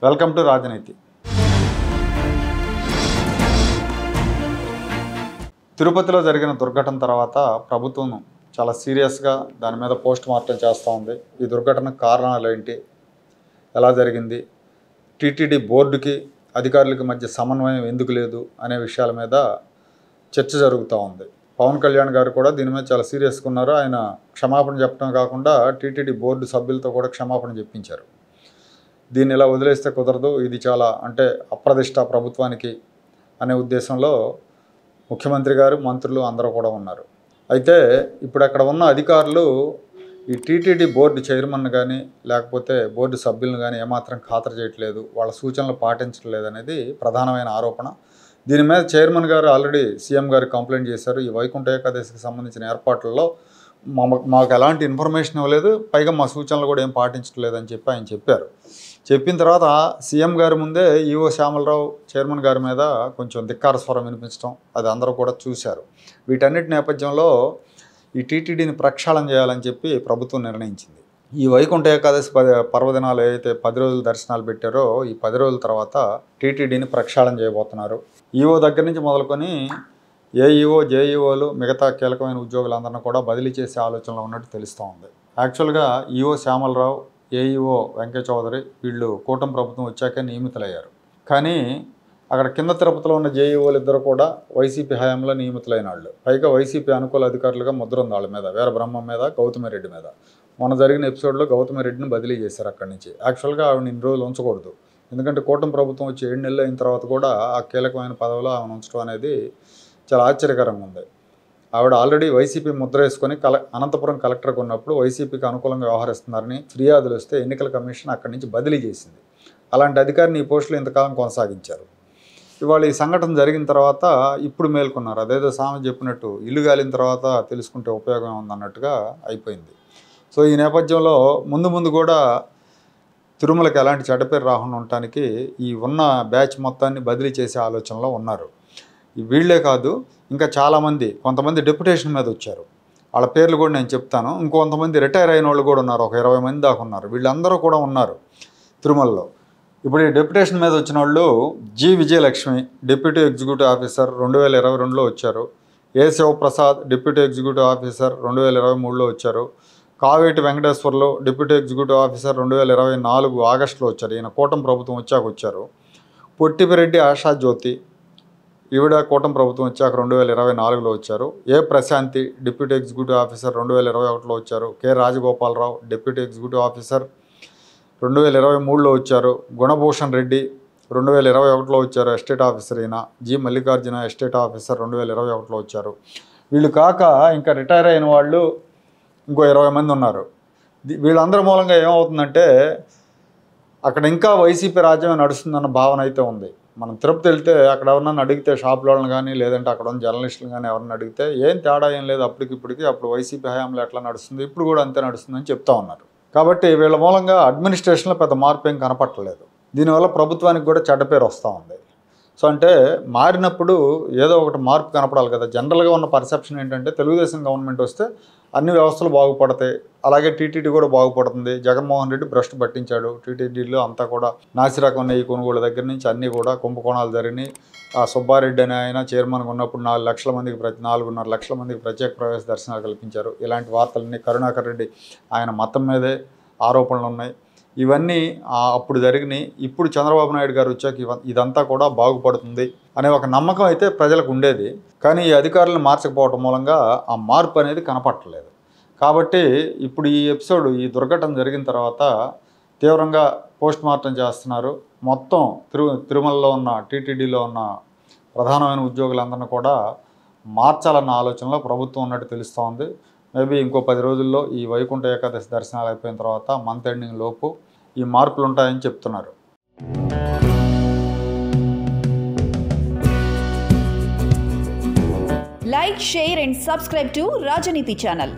Welcome to రాజనీతి. తిరుపతిలో జరిగిన దుర్ఘటన తర్వాత ప్రభుత్వం చాలా సీరియస్గా దాని మీద పోస్ట్ మార్టం చేస్తూ ఉంది. ఈ దుర్ఘటనకు కారణాలు ఏంటి, ఎలా జరిగింది, టీటీడీ బోర్డుకి అధికారులకి మధ్య సమన్వయం ఎందుకు లేదు అనే విషయాల మీద చర్చ జరుగుతూ ఉంది. పవన్ కళ్యాణ్ గారు కూడా దీని మీద చాలా సీరియస్గా ఉన్నారు. ఆయన క్షమాపణ చెప్పడం కాకుండా టీటీడీ బోర్డు సభ్యులతో కూడా క్షమాపణ చెప్పించారు. దీన్ని ఇలా వదిలేస్తే కుదరదు, ఇది చాలా అప్రదిష్ట ప్రభుత్వానికి అనే ఉద్దేశంలో ముఖ్యమంత్రి గారు, మంత్రులు అందరూ కూడా ఉన్నారు. అయితే ఇప్పుడు అక్కడ ఉన్న అధికారులు ఈ టీటీడీ బోర్డు చైర్మన్ కానీ లేకపోతే బోర్డు సభ్యులను కానీ ఏమాత్రం ఖాతరు చేయట్లేదు, వాళ్ళ సూచనలు పాటించట్లేదు అనేది ప్రధానమైన ఆరోపణ. దీని మీద చైర్మన్ గారు ఆల్రెడీ సీఎం గారికి కంప్లైంట్ చేశారు. ఈ వైకుంఠ ఏకాదశికి సంబంధించిన ఏర్పాట్లలో మాకు ఎలాంటి ఇన్ఫర్మేషన్ ఇవ్వలేదు, పైగా మా సూచనలు కూడా ఏం పాటించట్లేదు అని చెప్పి ఆయన చెప్పారు. చెప్పిన తర్వాత సీఎం గారి ముందే ఈవో శ్యామలరావు చైర్మన్ గారి మీద కొంచెం ధిక్కార స్వరం వినిపించడం అది అందరూ కూడా చూశారు. వీటన్నిటి నేపథ్యంలో ఈ టీటీడీని ప్రక్షాళన చేయాలని చెప్పి ప్రభుత్వం నిర్ణయించింది. ఈ వైకుంఠ ఏకాదశి పర్వదినాలు ఏదైతే 10 రోజులు దర్శనాలు పెట్టారో ఈ 10 రోజుల తర్వాత టీటీడీని ప్రక్షాళన చేయబోతున్నారు. ఈవో దగ్గర నుంచి మొదలుకొని ఏఈఓ, జేఈఓలు, మిగతా కీలకమైన ఉద్యోగులందరినీ కూడా బదిలీ చేసే ఆలోచనలో ఉన్నట్టు తెలుస్తూ ఉంది. యాక్చువల్గా ఈఓ శ్యామలరావు, ఏఈఓ వెంకయ్య చౌదరి వీళ్ళు కూటమి ప్రభుత్వం వచ్చాకే నియమితులయ్యారు. కానీ అక్కడ కింద తిరుపతిలో ఉన్న జేఈఓలు ఇద్దరు కూడా వైసీపీ హయాంలో నియమితులైన వాళ్ళు. పైగా వైసీపీ అనుకూల అధికారులుగా ముద్ర ఉంది వాళ్ళ మీద, వీరబ్రహ్మం మీద, గౌతమిరెడ్డి మీద. మొన్న జరిగిన ఎపిసోడ్లో గౌతమిరెడ్డిని బదిలీ చేశారు అక్కడి నుంచి. యాక్చువల్గా ఆవిడ ఇన్ని రోజులు ఉంచకూడదు, ఎందుకంటే కూటమి ప్రభుత్వం వచ్చి 7 నెలలు అయిన తర్వాత కూడా ఆ కీలకమైన పదవిలో ఆమెను ఉంచడం అనేది చాలా ఆశ్చర్యకరంగా ఉంది. ఆవిడ ఆల్రెడీ వైసీపీ ముద్ర వేసుకొని అనంతపురం కలెక్టర్గా ఉన్నప్పుడు వైసీపీకి అనుకూలంగా వ్యవహరిస్తున్నారని ఫిర్యాదులు వస్తే ఎన్నికల కమిషన్ అక్కడి నుంచి బదిలీ చేసింది. అలాంటి అధికారిని ఈ పోస్టులో ఇంతకాలం కొనసాగించారు. ఇవాళ ఈ సంఘటన జరిగిన తర్వాత ఇప్పుడు మేల్కొన్నారు. అదేదో సామెత చెప్పినట్టు ఇల్లు గాలిన తర్వాత తెలుసుకుంటే ఉపయోగం ఉందన్నట్టుగా అయిపోయింది. సో ఈ నేపథ్యంలో ముందు కూడా తిరుమలకి ఎలాంటి చెడ్డపేరు రాకుండా ఉండటానికి ఈ ఉన్న బ్యాచ్ మొత్తాన్ని బదిలీ చేసే ఆలోచనలో ఉన్నారు. వీళ్లే కాదు, ఇంకా చాలామంది, కొంతమంది డెప్యుటేషన్ మీద వచ్చారు. వాళ్ళ పేర్లు కూడా నేను చెప్తాను. ఇంకొంతమంది రిటైర్ అయిన వాళ్ళు కూడా ఉన్నారు, ఒక 20 మంది దాకా ఉన్నారు. వీళ్ళందరూ కూడా ఉన్నారు తిరుమలలో. ఇప్పుడు ఈ డెప్యుటేషన్ మీద వచ్చిన వాళ్ళు G Vijayalakshmi, deputy executive officer 2022లో వచ్చారు. A Sivaprasad, deputy executive officer 2023లో వచ్చారు. Kaveti Venkateswarlu, deputy executive officer 2024 ఆగస్టులో వచ్చారు. ఈయన కూటమి ప్రభుత్వం వచ్చాక వచ్చారు. పొట్టిపిరెడ్డి ఆశాజ్యోతి, ఈవిడ కూటమి ప్రభుత్వం వచ్చాక 2024లో వచ్చారు. A Prashanthi, deputy executive officer 2021లో వచ్చారు. K Rajagopalarao, deputy executive officer 2023లో వచ్చారు. గుణభూషణ్ రెడ్డి 2021లో వచ్చారు, ఎస్టేట్ ఆఫీసర్ ఈయన. జి మల్లికార్జున, ఎస్టేట్ ఆఫీసర్ 2021లో వచ్చారు. వీళ్ళు కాక ఇంకా రిటైర్ అయిన వాళ్ళు ఇంకో 20 మంది ఉన్నారు. వీళ్ళందరి మూలంగా ఏమవుతుందంటే అక్కడ ఇంకా వైసీపీ రాజ్యమే నడుస్తుందన్న భావన అయితే ఉంది. మనం తిరుపతి వెళ్తే అక్కడ ఎవరన్నా అడిగితే షాపుల వాళ్ళని కానీ లేదంటే అక్కడ ఉన్న జర్నలిస్టులు కానీ ఎవరన్నా అడిగితే ఏం తేడా ఏం లేదు, అప్పటికిప్పటికి అప్పుడు వైసీపీ హయాంలో ఎట్లా నడుస్తుంది ఇప్పుడు కూడా అంతే నడుస్తుందని చెప్తా ఉన్నారు. కాబట్టి వీళ్ళ మూలంగా అడ్మినిస్ట్రేషన్లో పెద్ద మార్పు ఏం కనపట్టలేదు. దీనివల్ల ప్రభుత్వానికి కూడా చెడ్డ పేరు వస్తూ ఉంది. సో మారినప్పుడు ఏదో ఒకటి మార్పు కనపడాలి కదా. జనరల్గా ఉన్న పర్సెప్షన్ ఏంటంటే తెలుగుదేశం గవర్నమెంట్ వస్తే అన్ని వ్యవస్థలు బాగుపడతాయి, అలాగే టీటీడీ కూడా బాగుపడుతుంది. జగన్మోహన్ రెడ్డి భ్రష్టు పట్టించాడు. టీటీడీలో అంతా కూడా నాసిరకం నెయ్యి కొనుగోలు దగ్గర నుంచి అన్నీ కూడా కుంభకోణాలు జరిగినాయి. సుబ్బారెడ్డి అనే ఆయన చైర్మన్గా ఉన్నప్పుడు 4 లక్షల మందికి 4.5 లక్షల మందికి ప్రత్యేక ప్రవేశ దర్శనాలు కల్పించారు. ఇలాంటి వార్తలన్నీ కరుణాకర్ రెడ్డి ఆయన మతం మీదే ఆరోపణలు ఉన్నాయి. ఇవన్నీ అప్పుడు జరిగినాయి. ఇప్పుడు చంద్రబాబు నాయుడు గారు వచ్చాక ఇదంతా కూడా బాగుపడుతుంది అనే ఒక నమ్మకం అయితే ప్రజలకు ఉండేది. కానీ ఈ అధికారులను మార్చకపోవడం మూలంగా ఆ మార్పు అనేది కనపట్టలేదు. కాబట్టి ఇప్పుడు ఈ ఎపిసోడ్, ఈ దుర్ఘటన జరిగిన తర్వాత తీవ్రంగా పోస్ట్ మార్టం చేస్తున్నారు. మొత్తం తిరుమలలో ఉన్న టీటీడీలో ఉన్న ప్రధానమైన ఉద్యోగులందరినీ కూడా మార్చాలన్న ఆలోచనలో ప్రభుత్వం ఉన్నట్టు తెలుస్తోంది. మేబీ ఇంకో 10 రోజుల్లో ఈ వైకుంఠ ఏకాదశి దర్శనాలు అయిపోయిన తర్వాత మంత్ ఎండింగ్ లోపు ఈ మార్పులు ఉంటాయని చెప్తున్నారు. Like, share and subscribe to Rajaniti channel.